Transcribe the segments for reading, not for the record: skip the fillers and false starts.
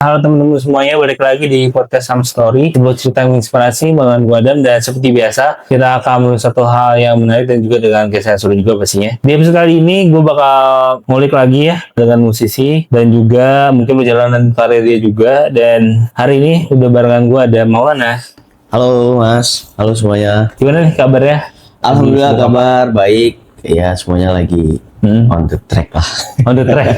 Halo teman-teman semuanya, balik lagi di podcast Some Story, sebuah cerita yang menginspirasi dengan gua Adam. Dan seperti biasa, kita akan mengulas satu hal yang menarik dan juga dengan kisah seru juga pastinya. Di episode kali ini, gue bakal ngulik lagi ya dengan musisi dan juga mungkin perjalanan karir dia juga. Dan hari ini udah barengan gue ada Maulana. Halo Mas, halo semuanya. Gimana nih kabarnya? Alhamdulillah kabar baik. Ya semuanya lagi on the track lah. On the track.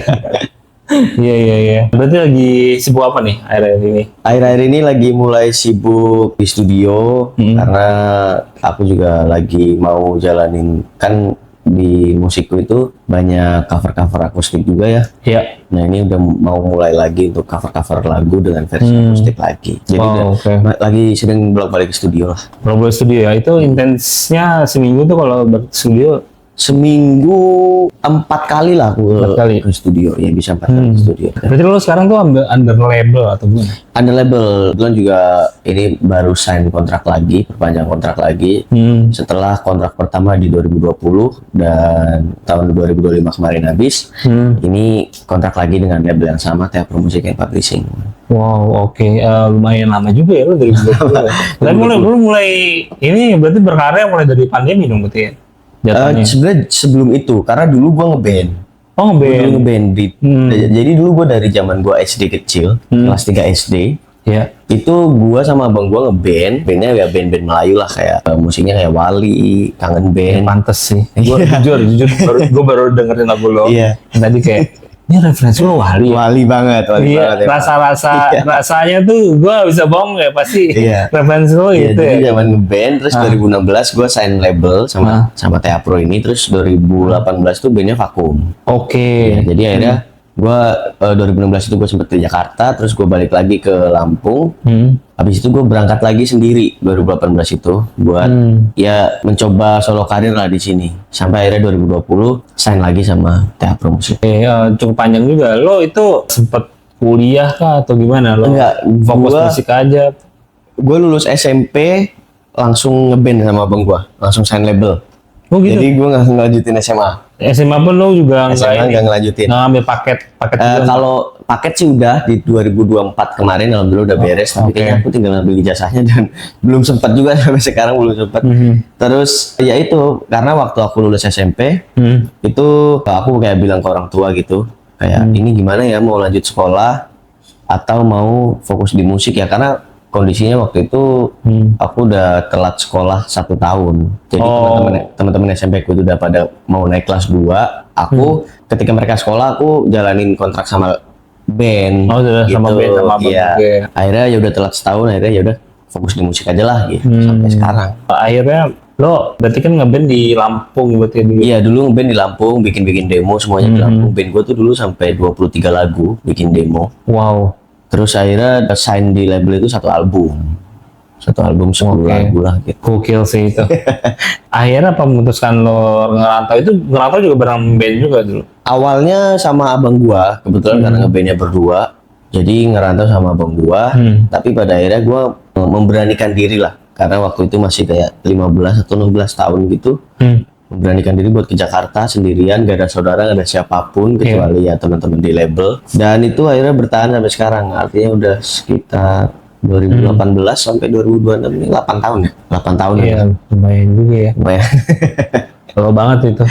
Iya. Berarti lagi sibuk apa nih akhir-akhir ini? Akhir-akhir ini lagi mulai sibuk di studio karena aku juga lagi mau jalanin, kan di musikku itu banyak cover-cover akustik juga ya. Iya. Nah ini udah mau mulai lagi untuk cover-cover lagu dengan versi akustik lagi. Jadi lagi sedang bolak-balik ke studio lah. Bolak-balik studio ya, itu intensnya seminggu tuh kalau studio? Seminggu 4 kali lah aku ke studio, ya bisa 4 kali ke studio. Berarti lo sekarang tuh under label atau gimana? Under label, kebetulan juga ini baru sign kontrak lagi, perpanjang kontrak lagi. Setelah kontrak pertama di 2020 dan tahun 2025 kemarin habis, ini kontrak lagi dengan label yang sama, Teapro Music and Publishing. Wow, oke. Lumayan lama juga ya lo dari 2020. Tapi mulai ini berarti berkarya mulai dari pandemi dong berarti ya? Sebenarnya sebelum itu, karena dulu gua ngeband. Oh, ngeband. Jadi dulu gua dari zaman gua SD kecil, kelas 3 SD. Ya. Itu gua sama abang gua ngeband. Bandnya ya band-band Melayu lah, kayak musiknya kayak Wali, Kangen Band. Ya, pantes sih. Gua jujur gua baru dengerin lagu lo. Iya. Tadi kayak ini referensi lo Wali banget ya. Rasanya tuh gue bisa bohong ya pasti. Iya. Referensi lo gitu jadi ya. zaman ngeband, terus 2016 gue sign label sama Teapro ini, terus 2018 tuh bandnya vakum. Oke. Ya, jadi akhirnya gue 2016 itu gue sempet ke Jakarta, terus gue balik lagi ke Lampung. Habis itu gue berangkat lagi sendiri 2018 itu buat ya mencoba solo karir lah di sini. Sampai akhirnya 2020 sign lagi sama Teapro Music. Cukup panjang juga. Lo itu sempet kuliah kah atau gimana lo? Enggak, fokus musik aja. Gue lulus SMP langsung ngeband sama abang gue, langsung sign label. Oh gitu. Jadi gue nggak ngelanjutin SMA. SMA pun lo juga nggak ngelanjutin. Nggak ambil paket kalau paket sih udah di 2024 kemarin, alhamdulillah udah beres. Tapi kayaknya aku tinggal ngambil ijazahnya dan belum sempat juga sampai sekarang belum sempat. Terus ya itu karena waktu aku lulus SMP itu aku kayak bilang ke orang tua gitu, kayak ini gimana ya, mau lanjut sekolah atau mau fokus di musik ya, karena kondisinya waktu itu aku udah telat sekolah 1 tahun. Jadi teman-teman SMP ku udah pada mau naik kelas 2. Aku ketika mereka sekolah, aku jalanin kontrak sama band. Gitu. Sama band sama iya. Akhirnya ya udah telat setahun, akhirnya ya udah fokus di musik aja lah gitu sampai sekarang. Akhirnya lo berarti kan ngeband di Lampung berarti dulu. Iya, dulu ngeband di Lampung, bikin demo semuanya di Lampung. Band gue tuh dulu sampai 23 lagu bikin demo. Wow. Terus akhirnya sign di label itu 1 album 10 lagu lah gitu. Gokil sih itu. Akhirnya apa memutuskan lo ngerantau? Itu ngerantau juga bareng band juga dulu? Awalnya sama abang gua, kebetulan karena ngebandnya berdua, jadi ngerantau sama abang gua. Tapi pada akhirnya gua memberanikan diri lah, karena waktu itu masih kayak 15 atau 16 tahun gitu. Memberanikan diri buat ke Jakarta sendirian, gak ada saudara, gak ada siapapun kecuali ya teman-teman di label. Dan itu akhirnya bertahan sampai sekarang, artinya udah sekitar 2018 sampai 2026 ini 8 tahun ya? 8 tahun ya? Lumayan juga ya. Lumayan. Lama banget itu.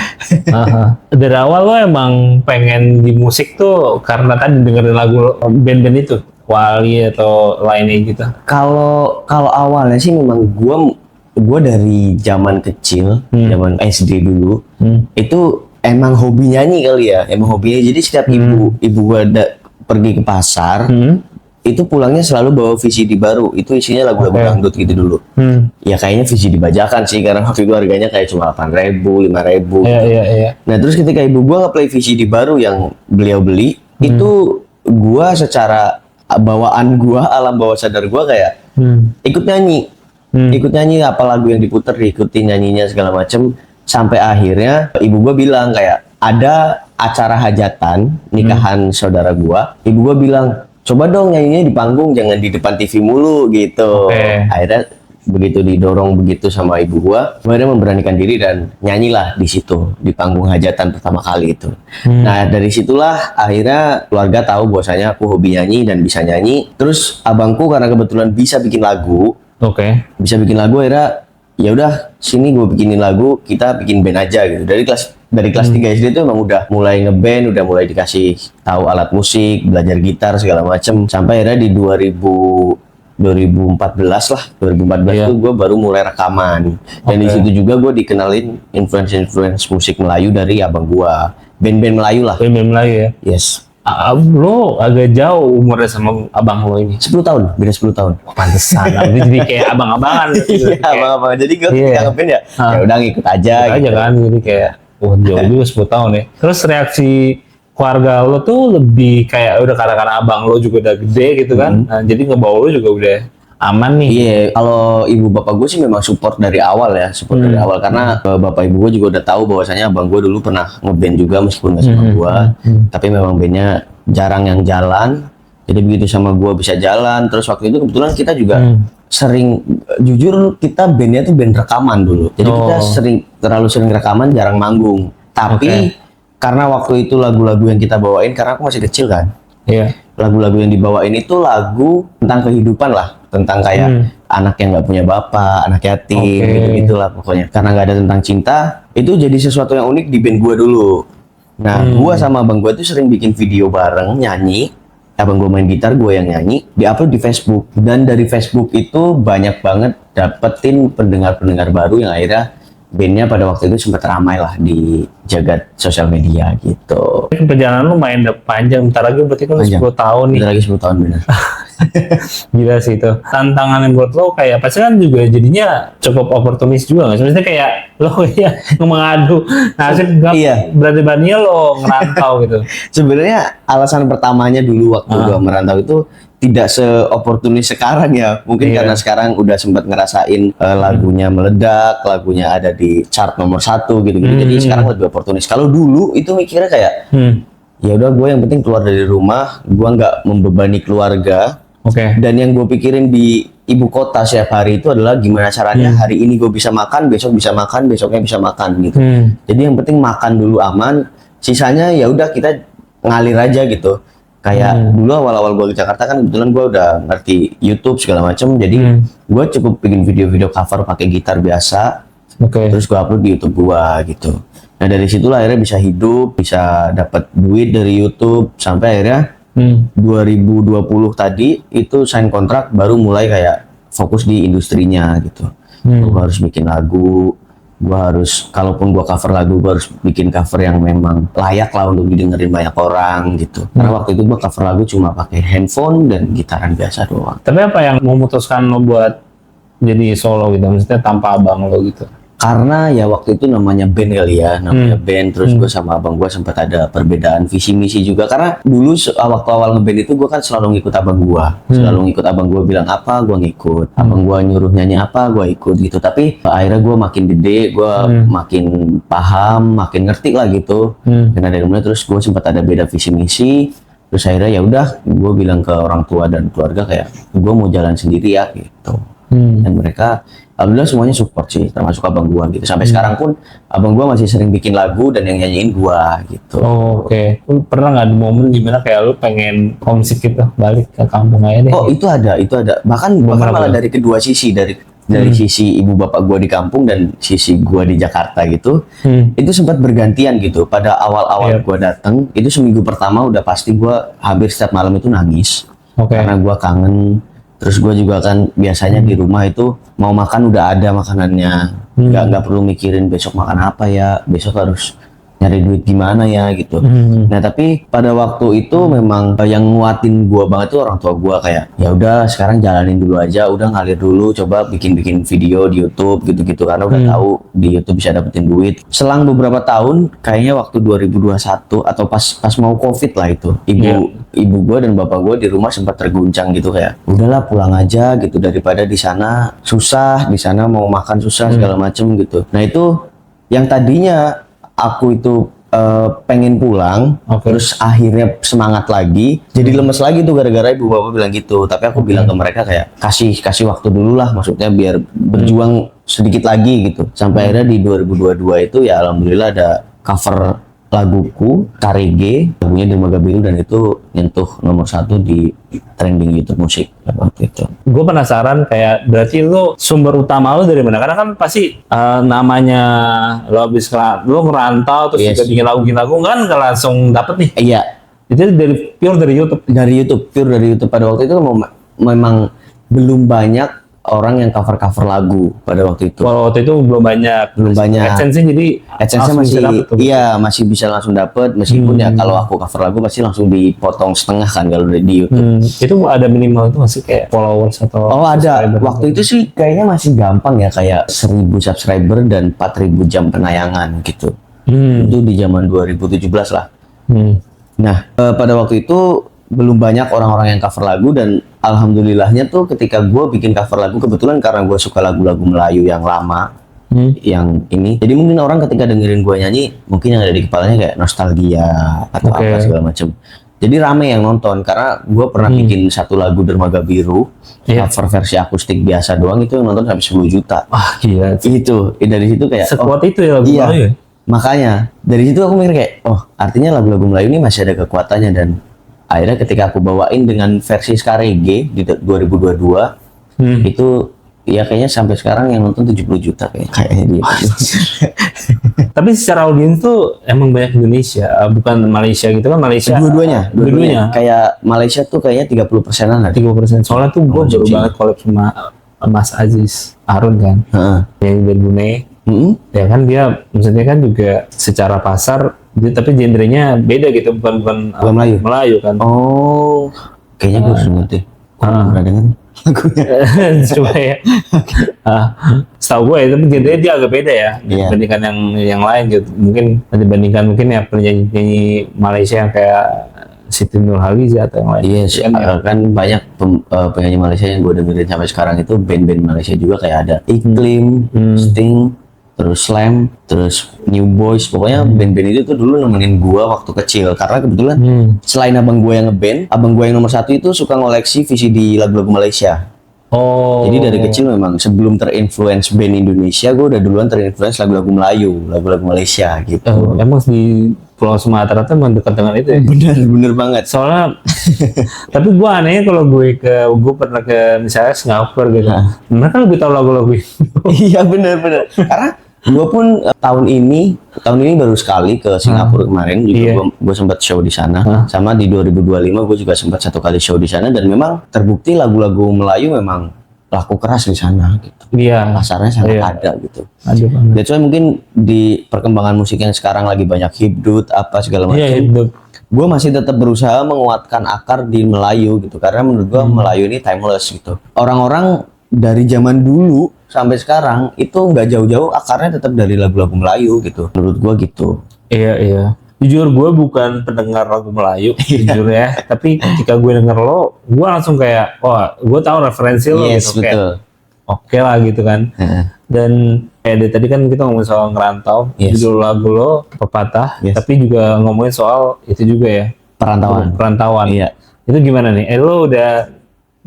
Dari awal lo emang pengen di musik tuh karena tadi dengerin lagu band-band itu? Wali atau lainnya gitu? Kalau awalnya sih memang gue dari zaman kecil, zaman SD dulu, itu emang hobi nyanyi kali ya, jadi setiap ibu gue pergi ke pasar, itu pulangnya selalu bawa VCD baru, itu isinya lagu-lagu dangdut gitu dulu. Ya kayaknya VCD bajakan sih, karena waktu itu harganya kayak cuma 8.000, 5.000. Iya. Nah terus ketika ibu gue nge-play VCD baru yang beliau beli, itu gue secara bawaan gue, alam bawah sadar gue kayak ikut nyanyi. Ikut nyanyi apa lagu yang diputer, ikutin nyanyinya segala macem, sampai akhirnya ibu gua bilang kayak ada acara hajatan nikahan saudara gua, ibu gua bilang coba dong nyanyinya di panggung, jangan di depan TV mulu gitu. Akhirnya begitu didorong begitu sama ibu gua akhirnya memberanikan diri dan nyanyilah di situ di panggung hajatan pertama kali itu. Nah dari situlah akhirnya keluarga tahu bahwasanya aku hobi nyanyi dan bisa nyanyi. Terus abangku karena kebetulan bisa bikin lagu, bisa bikin lagu, akhirnya ya udah sini gue bikinin lagu, kita bikin band aja gitu. Dari kelas 3 SD itu emang udah mulai ngeband, udah mulai dikasih tahu alat musik, belajar gitar segala macem, sampai akhirnya di 2014 lah, 2014 itu gue baru mulai rekaman. Dan di situ juga gue dikenalin influence musik Melayu dari abang gue, band-band Melayu lah. Band Melayu ya. Yes. Lo agak jauh umurnya sama abang lo ini. 10 tahun, beda 10 tahun. Oh, pantesan. Jadi kayak abang-abangan. Iya, abang-abangan. Jadi gue ketika ngeband ya udah ngikut aja. Ikut gitu. aja kan, jadi kayak jauh juga 10 tahun ya. Terus reaksi keluarga lo tuh lebih kayak udah karena abang lo juga udah gede gitu kan. Nah, jadi ngebawa lo juga udah aman nih. Iya, kalau ibu bapak gue sih memang support dari awal ya, dari awal karena bapak ibu gue juga udah tahu bahwasanya abang gue dulu pernah ngeband juga meskipun nggak sama gue, tapi memang bandnya jarang yang jalan. Jadi begitu sama gue bisa jalan. Terus waktu itu kebetulan kita juga sering, jujur kita bandnya tuh band rekaman dulu. Jadi kita terlalu sering rekaman, jarang manggung. Tapi karena waktu itu lagu-lagu yang kita bawain, karena aku masih kecil kan. Iya. Lagu-lagu yang dibawain itu lagu tentang kehidupan lah, tentang kayak anak yang nggak punya bapak, anak yatim, gitu-gitulah pokoknya. Karena nggak ada tentang cinta, itu jadi sesuatu yang unik di band gue dulu. Nah, gue sama abang gue tuh sering bikin video bareng, nyanyi. Abang gue main gitar, gue yang nyanyi, diupload di Facebook. Dan dari Facebook itu banyak banget dapetin pendengar-pendengar baru yang akhirnya bandnya pada waktu itu sempat ramai lah di jagat sosial media gitu. Perjalanan lu main udah panjang, bentar lagi berarti kan 10 tahun nih. Bentar lagi 10 tahun bener. Gila sih itu. Tantangan yang buat lo kayak pasti kan juga jadinya cukup oportunis juga nggak sih? Maksudnya kayak lo kayak mengadu nasib berani-beraninya lo ngerantau gitu. Sebenarnya alasan pertamanya dulu waktu gua merantau itu tidak se-oportunis sekarang ya. Mungkin karena sekarang udah sempat ngerasain lagunya meledak, lagunya ada di chart nomor 1 gitu-gitu. Jadi sekarang lebih oportunis. Kalau dulu itu mikirnya kayak ya udah gue yang penting keluar dari rumah, gue nggak membebani keluarga. Dan yang gue pikirin di ibu kota setiap hari itu adalah gimana caranya hari ini gue bisa makan, besok bisa makan, besoknya bisa makan gitu. Jadi yang penting makan dulu aman, sisanya ya udah kita ngalir aja gitu. Kayak dulu awal-awal gue ke Jakarta kan kebetulan gue udah ngerti YouTube segala macem, jadi gue cukup bikin video-video cover pakai gitar biasa, terus gue upload di YouTube gue gitu. Nah dari situlah akhirnya bisa hidup, bisa dapat duit dari YouTube sampai akhirnya 2020 tadi itu sign kontrak, baru mulai kayak fokus di industrinya gitu. Gue harus bikin lagu, gue harus, kalaupun gue cover lagu, gue harus bikin cover yang memang layak lah untuk didengerin banyak orang gitu. Karena waktu itu gue cover lagu cuma pakai handphone dan gitaran biasa doang. Tapi apa yang memutuskan lo buat jadi solo gitu, maksudnya tanpa abang lo gitu? Karena ya waktu itu namanya band kali ya, namanya band, terus gue sama abang gue sempat ada perbedaan visi misi juga. Karena dulu waktu awal ngeband itu gue kan selalu ngikut abang gue, selalu ngikut abang gue bilang apa, gue ngikut. Abang gue nyuruh nyanyi apa, gue ikut gitu. Tapi akhirnya gue makin gede, gue makin paham, makin ngerti lah gitu. Dan dari mulai terus gue sempat ada beda visi misi. Terus akhirnya ya udah, gue bilang ke orang tua dan keluarga kayak gue mau jalan sendiri ya gitu. Dan mereka alhamdulillah semuanya support sih, termasuk abang gua gitu. Sampai sekarang pun abang gua masih sering bikin lagu dan yang nyanyiin gua gitu. Lu pernah nggak ada momen dimana kayak lu pengen homesick gitu, balik ke kampung aja deh? Oh gitu? Itu ada. Bahkan malah dari kedua sisi, dari sisi ibu bapak gua di kampung dan sisi gua di Jakarta gitu. Itu sempat bergantian gitu. Pada awal-awal gua datang, itu seminggu pertama udah pasti gua hampir setiap malam itu nangis. Karena gua kangen. Terus gue juga kan biasanya di rumah itu mau makan udah ada makanannya, nggak perlu mikirin besok makan apa ya, besok harus nyari duit gimana ya gitu. Nah tapi pada waktu itu memang yang nguatin gue banget tuh orang tua gue, kayak ya udah sekarang jalanin dulu aja, udah ngalir dulu, coba bikin video di YouTube gitu-gitu, karena udah tahu di YouTube bisa dapetin duit. Selang beberapa tahun, kayaknya waktu 2021 atau pas mau COVID lah itu, ibu gue dan bapak gue di rumah sempat terguncang gitu, kayak udahlah pulang aja gitu, daripada di sana susah, di sana mau makan susah segala macem gitu. Nah itu yang tadinya aku itu pengen pulang, Oke. terus akhirnya semangat lagi, jadi lemes lagi tuh gara-gara ibu bapak bilang gitu. Tapi aku bilang ke mereka kayak kasih waktu dulu lah, maksudnya biar berjuang sedikit lagi gitu. Sampai akhirnya di 2022 itu ya alhamdulillah ada cover laguku Karege, lagunya Dermaga Biru, dan itu nyentuh nomor 1 di trending YouTube musik waktu itu. Gue penasaran kayak berarti lu sumber utama lu dari mana? Karena kan pasti namanya lo habis lo ngerantau terus Yes. juga bikin lagu kan nggak langsung dapet nih. Iya, Itu pure dari YouTube. pure dari YouTube. Pada waktu itu memang belum banyak orang yang cover lagu pada waktu itu. Kalau waktu itu belum banyak. Belum banyak. AdSense-nya jadi AdSense-nya langsung masih bisa dapet tuh. iya masih bisa langsung dapet, meskipun ya kalau aku cover lagu pasti langsung dipotong setengah kan kalau di YouTube. Itu ada minimal tuh masih kayak followers atau Oh ada, subscriber waktu gitu. itu sih kayaknya masih gampang ya, kayak 1000 subscriber dan 4000 jam penayangan gitu. Itu di zaman 2017 lah. Nah, pada waktu itu belum banyak orang-orang yang cover lagu, dan alhamdulillahnya tuh ketika gue bikin cover lagu, kebetulan karena gue suka lagu-lagu Melayu yang lama, yang ini, jadi mungkin orang ketika dengerin gue nyanyi, mungkin yang ada di kepalanya kayak nostalgia atau Oke. apa segala macem. Jadi rame yang nonton, karena gue pernah bikin satu lagu Dermaga Biru, Iya. cover versi akustik biasa doang, itu yang nonton sampai 10 juta. Wah gila. Itu dari situ kayak Sekuat itu ya lagu iya. Melayu ya? Makanya dari situ aku mikir kayak, oh artinya lagu-lagu Melayu ini masih ada kekuatannya. Dan akhirnya ketika aku bawain dengan versi Karege di 2022, itu ya kayaknya sampai sekarang yang nonton 70 juta kayaknya dia. Tapi secara audiens tuh emang banyak Indonesia, bukan Malaysia gitu kan? Malaysia Dua-duanya. Kayak Malaysia tuh kayaknya 30%-an ada. 30%. Soalnya tuh gue baru banget collab sama Mas Aziz Harun kan, Heeh. yang dari Brunei. Ya kan dia, maksudnya kan juga secara pasar, tapi genrenya beda gitu, bukan Bukan Melayu? Melayu kan. Oh, kayaknya gue harus denger deh. Gue belum pernah denger lagunya. Coba ya. Setahu gue ya, tapi genrenya dia agak beda ya Iya. dibandingkan yang lain gitu. Mungkin dibandingkan ya penyanyi Malaysia yang kayak Siti Nurhaliza atau yang lain. Iya sih, kan banyak penyanyi Malaysia yang gue dengerin sampai sekarang itu band-band Malaysia juga, kayak ada Iklim, Sting, terus Slam, terus New Boys. Pokoknya band-band itu tuh dulu nemenin gue waktu kecil, karena kebetulan selain abang gue yang ngeband, abang gue yang nomor 1 itu suka ngoleksi VCD lagu-lagu Malaysia. Oh. Jadi dari kecil memang sebelum terinfluence band Indonesia, gue udah duluan terinfluence lagu-lagu Melayu, lagu-lagu Malaysia gitu. Emang di Pulau Sumatera tuh emang dekat dengan itu ya? Bener banget. Soalnya, tapi gue anehnya kalau gue pernah ke misalnya Singapura gitu, mereka lebih tahu lagu-lagu itu. Iya bener. Karena gue pun tahun ini baru sekali ke Singapura kemarin juga. Iya. Gue sempat show di sana. Sama di 2025 gue juga sempat 1 kali show di sana, dan memang terbukti lagu-lagu Melayu memang laku keras di sana gitu. Iya. Pasarnya sangat Iya. ada gitu. Ada banget. That's why mungkin di perkembangan musik yang sekarang lagi banyak hipdut apa segala macam. Iya, itu. Gue masih tetap berusaha menguatkan akar di Melayu gitu, karena menurut gue Melayu ini timeless gitu. Orang-orang dari zaman dulu sampai sekarang itu nggak jauh-jauh akarnya tetap dari lagu-lagu Melayu gitu. Menurut gue gitu. Iya. Jujur gue bukan pendengar lagu Melayu, jujur ya. Tapi ketika gue denger lo, gue langsung kayak, wah, gue tahu referensi lo Yes, gitu. betul. Kayak, oke lah gitu kan. Dan kayak dari tadi kan kita ngomongin soal ngerantau, Yes. judul lagu lo Pepatah, Yes. tapi juga ngomongin soal itu juga ya, perantauan. Iya. Itu gimana nih? Lo udah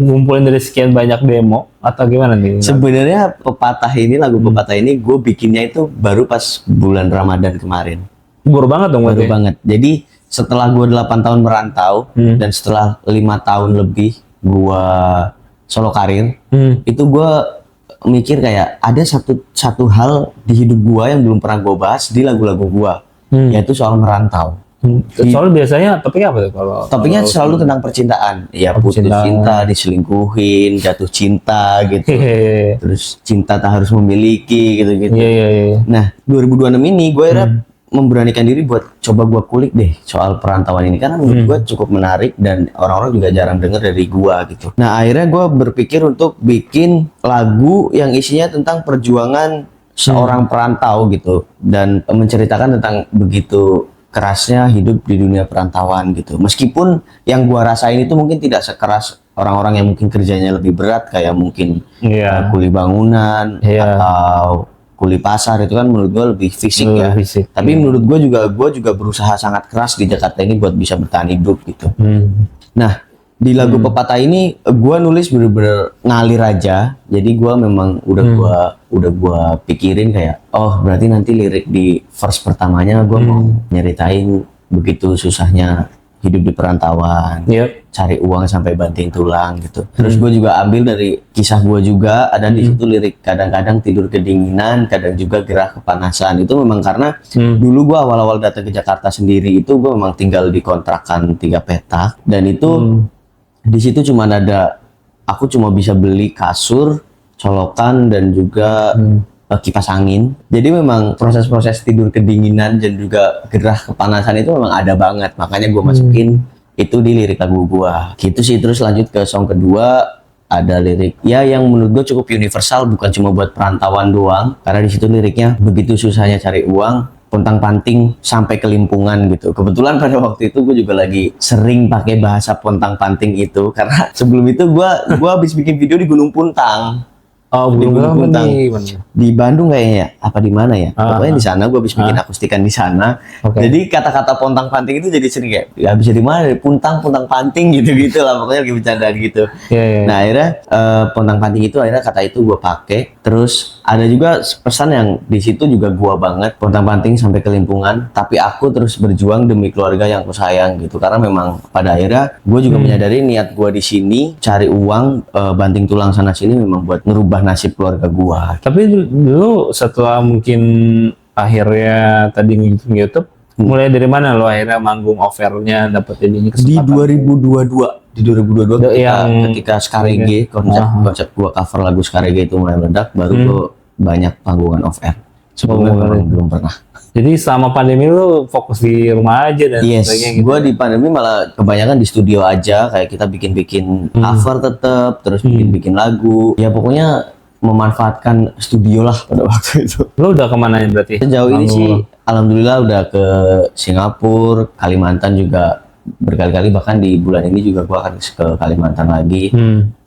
ngumpulin dari sekian banyak demo atau gimana nih? Sebenarnya lagu Pepatah ini gue bikinnya itu baru pas bulan Ramadan kemarin. Baru banget dong Baru berarti? banget. Jadi setelah gue 8 tahun merantau dan setelah 5 tahun lebih gue solo karir, itu gue mikir kayak ada satu hal di hidup gue yang belum pernah gue bahas di lagu-lagu gue, yaitu soal merantau. Soalnya biasanya topiknya apa tuh kalau? Topiknya selalu tentang percintaan. Ya putus cinta, diselingkuhin, jatuh cinta gitu. Hehehe. Terus cinta tak harus memiliki gitu-gitu. Iya. Nah, 2026 ini gue memberanikan diri buat coba gue kulik deh soal perantauan ini, karena menurut gue cukup menarik dan orang-orang juga jarang denger dari gue gitu. Nah, akhirnya gue berpikir untuk bikin lagu yang isinya tentang perjuangan seorang perantau gitu, dan menceritakan tentang begitu kerasnya hidup di dunia perantauan gitu. Meskipun yang gue rasain itu mungkin tidak sekeras orang-orang yang mungkin kerjanya lebih berat, kayak mungkin Iya. kuli bangunan Iya. atau kuli pasar itu kan menurut gue lebih fisik Lebih ya. fisik, Tapi iya. menurut gue juga berusaha sangat keras di Jakarta ini buat bisa bertahan hidup gitu. Nah, di lagu Pepatah ini gue nulis bener-bener ngalir aja. Jadi gue memang udah gua pikirin kayak, oh berarti nanti lirik di verse pertamanya gue mau nyeritain begitu susahnya hidup di perantauan, Yep. cari uang sampai banting tulang gitu. Terus gue juga ambil dari kisah gue juga, ada di situ lirik kadang-kadang tidur kedinginan, kadang juga gerah kepanasan. Itu memang karena dulu gue awal-awal datang ke Jakarta sendiri itu gue memang tinggal di kontrakan 3 petak, dan itu di situ cuma aku cuma bisa beli kasur, colokan, dan juga kipas angin. Jadi memang proses-proses tidur kedinginan dan juga gerah kepanasan itu memang ada banget. Makanya gue masukin itu di lirik lagu gue. Gitu sih. Terus lanjut ke song kedua, ada lirik ya yang menurut gue cukup universal, bukan cuma buat perantauan doang. Karena di situ liriknya begitu susahnya cari uang, pontang-panting sampai kelimpungan gitu. Kebetulan pada waktu itu gue juga lagi sering pakai bahasa pontang-panting itu karena sebelum itu gue habis bikin video di Gunung Puntang. Oh, Di belum Gunung apa Puntang. nih? Di Bandung kayaknya, apa di mana ya? Pokoknya di sana gue habis bikin akustikan di sana. Oke. Jadi kata-kata pontang panting itu jadi sering kayak ya bisa di mana? Dari puntang panting gitu-gitu lah, pokoknya lagi bercandaan gitu. Iya, iya. Nah, akhirnya pontang panting itu akhirnya kata itu gue pakai. Terus ada juga pesan yang di situ juga gue banget, pontang panting sampai kelimpungan, tapi aku terus berjuang demi keluarga yang aku sayang gitu. Karena memang pada akhirnya gue juga menyadari niat gue di sini cari uang, banting tulang sana sini memang buat ngerubah nasib keluarga gue. Tapi dulu setelah mungkin akhirnya tadi ngikutin YouTube, mulai dari mana lo akhirnya manggung offernya dapetin ini Di kesempatan? 2022 Yang- ketika Skarege, konsep gua cover lagu Skarege itu mulai meledak, baru gua banyak panggungan off air. Sebelumnya memang belum pernah. Jadi selama pandemi lo fokus di rumah aja dan Yes, sebagainya gitu. gua di pandemi malah kebanyakan di studio aja, kayak kita bikin cover tetap, terus bikin lagu. Ya pokoknya memanfaatkan studio lah pada waktu itu. Lo udah kemana ya berarti? Sejauh ini Manggung sih, lo? alhamdulillah udah ke Singapura, Kalimantan juga berkali-kali, bahkan di bulan ini juga gua akan ke Kalimantan lagi,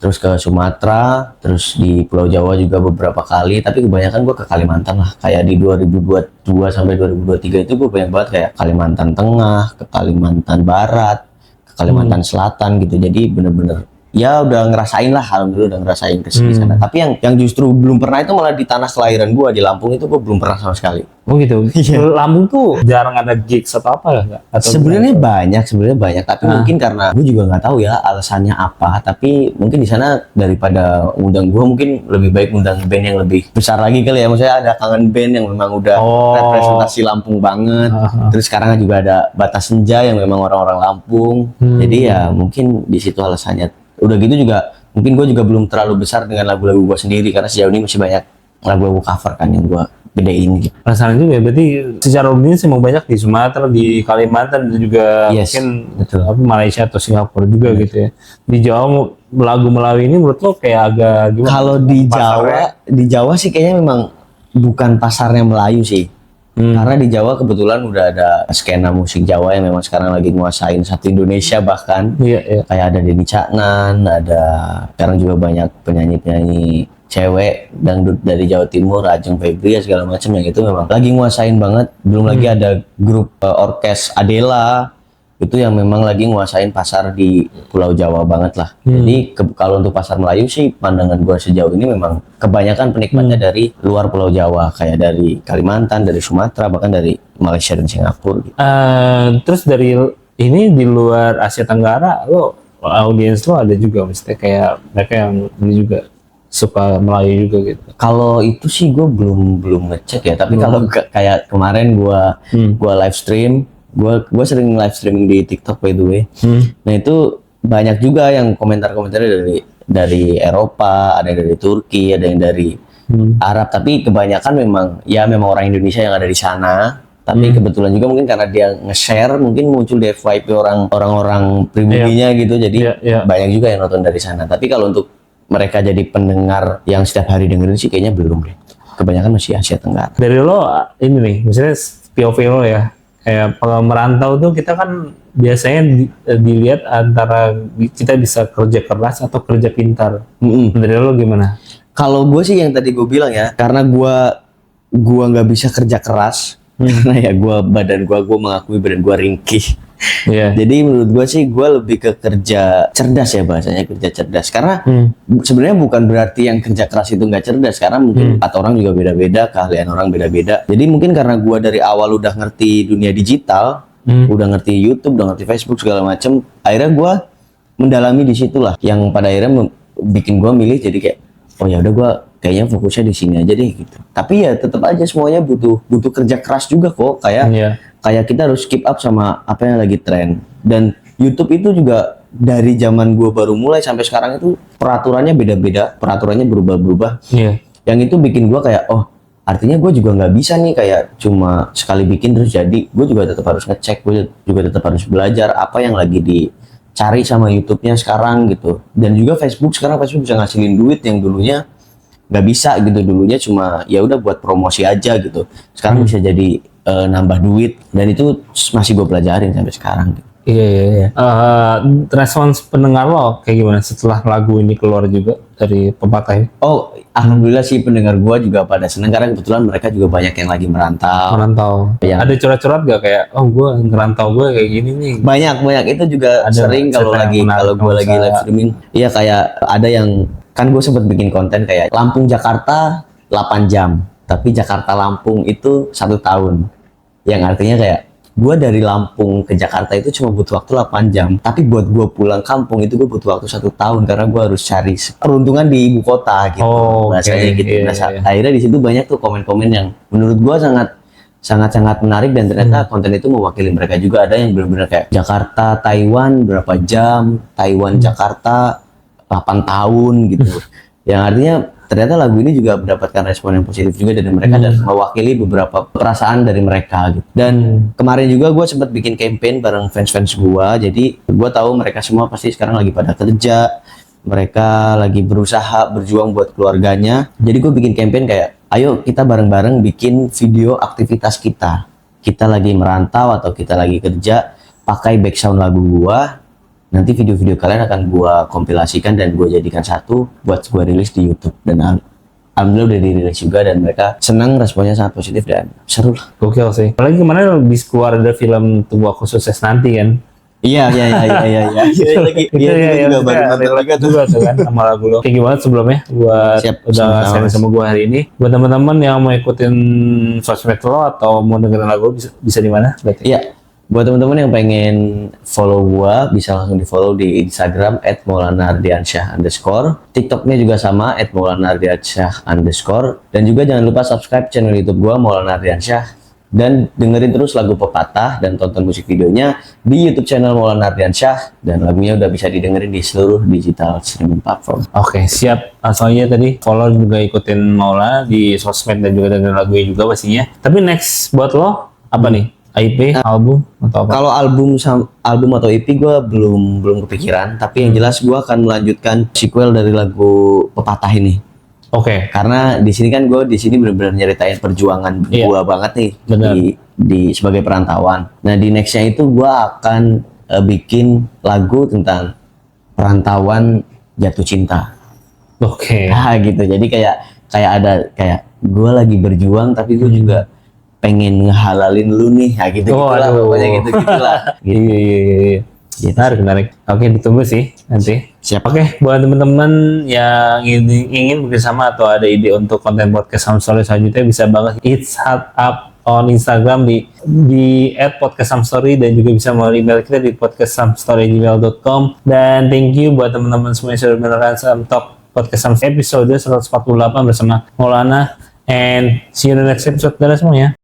terus ke Sumatera, terus di Pulau Jawa juga beberapa kali, tapi kebanyakan gua ke Kalimantan lah. Kayak di 2022 sampai 2023 itu gua banyak banget kayak Kalimantan Tengah, ke Kalimantan Barat, ke Kalimantan Selatan gitu. Jadi bener-bener ya udah ngerasain lah, alhamdulillah udah ngerasain ke sini sana. Tapi yang justru belum pernah itu malah di tanah kelahiran gua di Lampung itu gua belum pernah sama sekali. Oh gitu. Lampung tuh jarang ada gigs atau apa nggak? Atau Sebenarnya banyak, tapi mungkin karena gue juga nggak tahu ya alasannya apa. Tapi mungkin di sana daripada undang gue, mungkin lebih baik undang band yang lebih besar lagi kali ya. Maksudnya ada kangen band yang memang udah representasi Lampung banget. Terus sekarang juga ada Batas Senja yang memang orang-orang Lampung. Jadi ya mungkin di situ alasannya. Udah gitu juga mungkin gue juga belum terlalu besar dengan lagu-lagu gue sendiri, karena sejauh ini masih banyak lagu-lagu cover kan yang gue gedein gitu. Penasaran juga ya, berarti secara umumnya sih mau banyak di Sumatera, di Kalimantan, dan juga Yes, mungkin betul. apa Malaysia atau Singapura juga gitu ya. Di Jawa lagu Melawi ini menurut lo kayak agak gimana? Kalau di Jawa sih kayaknya memang bukan pasarnya Melayu sih. Karena di Jawa kebetulan udah ada skena musik Jawa yang memang sekarang lagi nguasain satu Indonesia bahkan. Iya, iya. Kayak ada Denny Caknan, ada sekarang juga banyak penyanyi-penyanyi cewek dangdut dari Jawa Timur, Ajeng Febria segala macam, yang itu memang lagi nguasain banget. Belum lagi ada grup orkes Adela itu yang memang lagi nguasain pasar di Pulau Jawa banget lah. Jadi kalau untuk pasar Melayu sih pandangan gua sejauh ini memang kebanyakan penikmatnya dari luar Pulau Jawa, kayak dari Kalimantan, dari Sumatera, bahkan dari Malaysia dan Singapura gitu. Terus dari ini di luar Asia Tenggara, lo audiens lo ada juga mesti kayak mereka yang ini juga suka Melayu juga gitu. Kalau itu sih gue belum ngecek ya, tapi kalau kayak kemarin gua live stream, gue sering live streaming di TikTok by the way. Nah itu banyak juga yang komentar-komentarnya dari Eropa, ada yang dari Turki, ada yang dari Arab, tapi kebanyakan memang orang Indonesia yang ada di sana. Tapi kebetulan juga mungkin karena dia nge-share, mungkin muncul di FYP orang-orang pribadinya gitu, jadi banyak juga yang nonton dari sana. Tapi kalau untuk mereka jadi pendengar yang setiap hari dengerin sih kayaknya belum deh. Kebanyakan masih Asia Tenggara. Dari lo ini nih, misalnya POV lo ya, kayak kalau merantau tuh kita kan biasanya dilihat antara kita bisa kerja keras atau kerja pintar. Dari lo gimana? Kalau gue sih yang tadi gue bilang ya, karena gue gua nggak bisa kerja keras karena ya badan gua mengakui badan gua ringkih. Iya. Jadi menurut gua sih gua lebih ke kerja cerdas ya, bahasanya kerja cerdas. Karena sebenarnya bukan berarti yang kerja keras itu nggak cerdas, karena mungkin empat orang juga beda-beda, keahlian orang beda-beda. Jadi mungkin karena gua dari awal udah ngerti dunia digital, udah ngerti YouTube, udah ngerti Facebook segala macem, akhirnya gua mendalami di situlah yang pada akhirnya bikin gua milih jadi kayak oh ya udah gua kayaknya fokusnya di sini aja deh gitu. Tapi ya tetap aja semuanya butuh kerja keras juga kok, kayak kita harus keep up sama apa yang lagi tren. Dan YouTube itu juga dari zaman gua baru mulai sampai sekarang itu peraturannya beda-beda, peraturannya berubah-berubah. Yang itu bikin gua kayak oh artinya gue juga nggak bisa nih kayak cuma sekali bikin terus jadi. Gue juga tetap harus ngecek, gue juga tetap harus belajar apa yang lagi dicari sama YouTube-nya sekarang gitu. Dan juga Facebook sekarang bisa ngasilin duit yang dulunya nggak bisa gitu. Dulunya cuma ya udah buat promosi aja gitu, sekarang bisa jadi nambah duit, dan itu masih gue pelajarin sampai sekarang gitu. Iya. Respons pendengar lo kayak gimana setelah lagu ini keluar juga dari pepatah ini? Oh, alhamdulillah sih pendengar gue juga pada seneng karena kebetulan mereka juga banyak yang lagi merantau. Ya. Ada curhat-curhat gak kayak oh gue ngerantau gue kayak gini nih? Banyak itu juga ada sering kalau gue lagi live streaming. Iya kayak ada yang kan gue sempat bikin konten kayak Lampung Jakarta 8 jam, tapi Jakarta Lampung itu 1 tahun. Yang artinya kayak gue dari Lampung ke Jakarta itu cuma butuh waktu 8 jam, tapi buat gue pulang kampung itu gue butuh waktu 1 tahun karena gue harus cari peruntungan di ibu kota gitu. Bahasanya gitu. Akhirnya di situ banyak tuh komen-komen yang menurut gue sangat menarik, dan ternyata konten itu mewakili mereka juga. Ada yang benar-benar kayak Jakarta Taiwan berapa jam, Taiwan Jakarta 8 tahun gitu. Yang artinya ternyata lagu ini juga mendapatkan respon yang positif juga dari mereka dan mewakili beberapa perasaan dari mereka gitu. Dan kemarin juga gue sempat bikin campaign bareng fans-fans gue. Jadi gue tahu mereka semua pasti sekarang lagi pada kerja, mereka lagi berusaha berjuang buat keluarganya. Jadi gue bikin campaign kayak ayo kita bareng-bareng bikin video aktivitas kita lagi merantau atau kita lagi kerja, pakai background lagu gue. Nanti video-video kalian akan gue kompilasikan dan gue jadikan satu buat gue rilis di YouTube. Dan alhamdulillah udah dirilis juga dan mereka senang, responnya sangat positif dan seru lah. Gokil sih. Apalagi kemarin habis keluar ada film Tunggu Aku Sukses Nanti kan. Iya. Lagi juga baru nonton juga tuh kan sama lagu lo. Thank you banget sebelumnya buat udah sharing sama gue hari ini. Buat teman-teman yang mau ikutin sosmed lo atau mau dengerin lagu bisa di mana? Iya. Buat teman-teman yang pengen follow gua, bisa langsung di follow di Instagram @maulanardiansyah_. TikToknya juga sama @maulanardiansyah_. Dan juga jangan lupa subscribe channel YouTube gua Maulana Ardiansyah, dan dengerin terus lagu Pepatah dan tonton musik videonya di YouTube channel Maulana Ardiansyah, dan lagunya udah bisa didengerin di seluruh digital streaming platform. Oke, siap. Langsung aja tadi follow juga, ikutin Maulana di sosmed dan juga dengerin lagunya juga pastinya. Tapi next buat lo apa nih? EP, album atau apa? Kalau album atau EP gue belum kepikiran, tapi yang jelas gue akan melanjutkan sequel dari lagu Pepatah ini. Oke. Karena di sini kan gue benar-benar nyeritain perjuangan gue banget nih di sebagai perantauan. Nah di nextnya itu gue akan bikin lagu tentang perantauan jatuh cinta. Oke. Nah gitu. Jadi kayak ada kayak gue lagi berjuang tapi gue juga pengen ngehalalin lu nih, ya gitu gitulah pokoknya gitu-gitulah. Iya. Menarik. Oke, ditunggu sih nanti. Siap. Oke, buat teman-teman yang ingin bekerjasama atau ada ide untuk konten podcast Some Story selanjutnya, bisa banget hit up on Instagram di @podcastsomestory, dan juga bisa melalui email kita di podcastsomestory@gmail.com. Dan thank you buat teman-teman semua yang sudah mendengarkan Some Talk Podcast Some episode 148 bersama Maulana. And see you in the next episode. Dadah semuanya.